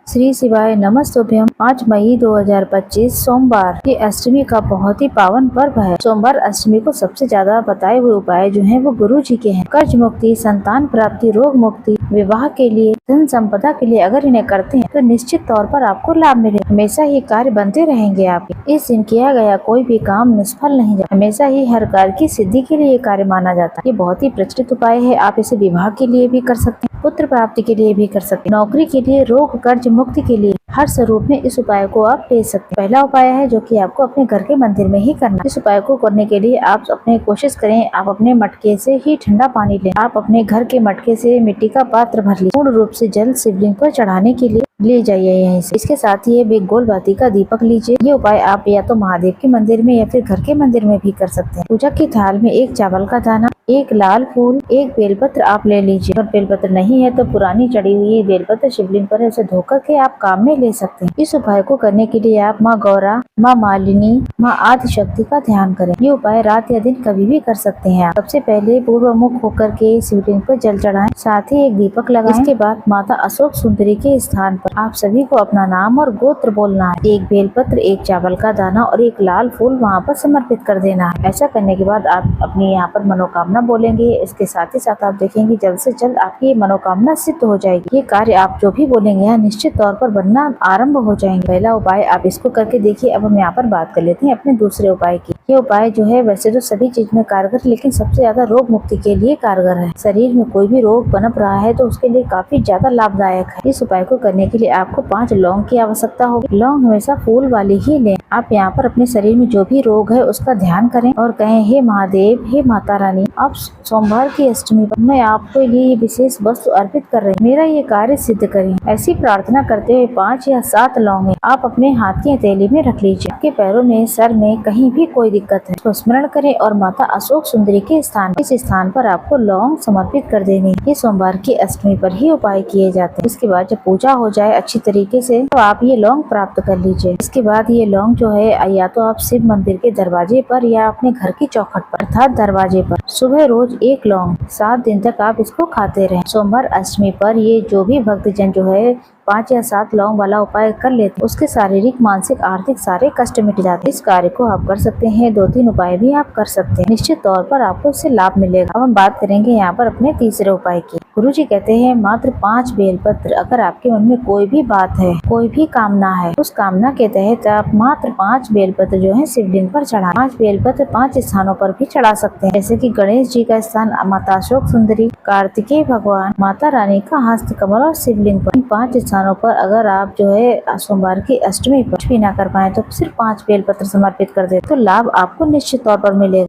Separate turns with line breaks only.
श्री शिवाय नमस्तुभ्यम। 5 मई 2025 सोमवार की अष्टमी का बहुत ही पावन पर्व है। सोमवार अष्टमी को सबसे ज्यादा बताए हुए उपाय जो हैं वो गुरु जी के हैं। कर्ज मुक्ति, संतान प्राप्ति, रोग मुक्ति, विवाह के लिए, धन संपदा के लिए अगर इन्हें करते हैं तो निश्चित तौर पर आपको लाभ मिलेगा। हमेशा ही कार्य बनते रहेंगे आपके। इस दिन किया गया कोई भी काम निष्फल नहीं जाता। हमेशा ही हर कार्य की सिद्धि के लिए कार्य माना जाता है। ये बहुत ही प्रचलित उपाय है। आप इसे विवाह के लिए भी कर सकते हैं, पुत्र प्राप्ति के लिए भी कर सकते हैं, नौकरी के लिए, रोग कर्ज मुक्ति के लिए, हर स्वरूप में इस उपाय को आप ले सकते हैं। पहला उपाय है जो कि आपको अपने घर के मंदिर में ही करना। इस उपाय को करने के लिए आप अपने कोशिश करें, आप अपने मटके से ही ठंडा पानी लें। आप अपने घर के मटके से मिट्टी का पात्र भर लीजिए। पूर्ण रूप से जल शिवलिंग पर चढ़ाने के लिए ले जाइए यहीं से। इसके साथ ही एक गोल बाती का दीपक लीजिए। ये उपाय आप या तो महादेव के मंदिर में या फिर घर के मंदिर में भी कर सकते हैं। पूजा की थाल में एक चावल का दाना, एक लाल फूल, एक बेलपत्र आप ले लीजिए। अगर बेलपत्र नहीं है तो पुरानी चढ़ी हुई बेलपत्र शिवलिंग पर उसे धोकर के आप काम में ले सकते हैं। इस उपाय को करने के लिए आप माँ गौरा, माँ मालिनी, माँ आदि शक्ति का ध्यान करें। ये उपाय रात या दिन कभी भी कर सकते हैं। सबसे पहले पूर्व मुख होकर के शिवलिंग पर जल चढ़ाएं, साथ ही एक दीपक लगाएं। इसके बाद माता अशोक सुंदरी के स्थान पर आप सभी को अपना नाम और गोत्र बोलना है। एक बेलपत्र, एक चावल का दाना और एक लाल फूल वहाँ पर समर्पित कर देना है। ऐसा करने के बाद आप अपनी यहाँ पर मनोकामना बोलेंगे। इसके साथ ही साथ आप देखेंगे जल्द से जल्द आपकी मनोकामना सिद्ध हो जाएगी। ये कार्य आप जो भी बोलेंगे यहाँ निश्चित तौर पर बनना आरंभ हो जाएंगे। पहला उपाय आप इसको करके देखिए। अब हम यहाँ पर बात कर लेते हैं अपने दूसरे उपाय की। ये उपाय जो है वैसे तो सभी चीज में कारगर, लेकिन सबसे ज्यादा रोग मुक्ति के लिए कारगर है। शरीर में कोई भी रोग पनप रहा है तो उसके लिए काफी ज्यादा लाभदायक है। इस उपाय को करने के लिए आपको 5 लौंग की आवश्यकता होगी। लौंग हमेशा फूल वाली ही लें। आप यहाँ पर अपने शरीर में जो भी रोग है उसका ध्यान करें और कहें, हे महादेव, हे माता रानी, आप सोमवार की अष्टमी पर मैं आपको ये विशेष वस्तु अर्पित कर रही हूँ, मेरा ये कार्य सिद्ध करें। ऐसी प्रार्थना करते हुए 5 या 7 लौंग आप अपने हाथ की हथेली में रख लीजिए। आपके पैरों में, सर में कहीं भी कोई दिक्कत है तो स्मरण करें और माता अशोक सुंदरी के स्थान, इस स्थान पर आपको लौंग समर्पित कर देनी है। ये सोमवार की अष्टमी पर ही उपाय किए जाते हैं। इसके बाद जब पूजा हो जाए अच्छी तरीके से तो आप ये लौंग प्राप्त कर लीजिए। इसके बाद ये लौंग जो है या तो आप शिव मंदिर के दरवाजे पर या अपने घर की चौखट पर अर्थात दरवाजे पर सुबह रोज 1 लौंग 7 दिन तक आप इसको खाते रहें। सोमवार अष्टमी पर ये जो भी भक्तजन जो है 5 या 7 लौंग वाला उपाय कर लेते उसके शारीरिक, मानसिक, आर्थिक सारे कष्ट मिट जाते। इस कार्य को आप कर सकते हैं। 2-3 उपाय भी आप कर सकते हैं। निश्चित तौर पर आपको इससे लाभ मिलेगा। अब हम बात करेंगे यहाँ पर अपने तीसरे उपाय की। गुरु जी कहते हैं मात्र 5 बेलपत्र, अगर आपके मन में कोई भी बात है, कोई भी कामना है, उस कामना के तहत आप मात्र 5 बेलपत्र जो है शिवलिंग पर चढ़ाएं। 5 बेलपत्र 5 स्थानों पर भी चढ़ा सकते हैं, जैसे कि गणेश जी का स्थान, माता अशोक सुंदरी, कार्तिकेय भगवान, माता रानी का हस्त कमल और शिवलिंग पर। 5 स्थानों पर अगर आप जो है सोमवार की अष्टमी पर कुछ भी ना कर पाए तो सिर्फ 5 बेलपत्र समर्पित कर दे तो लाभ आपको निश्चित तौर पर मिलेगा।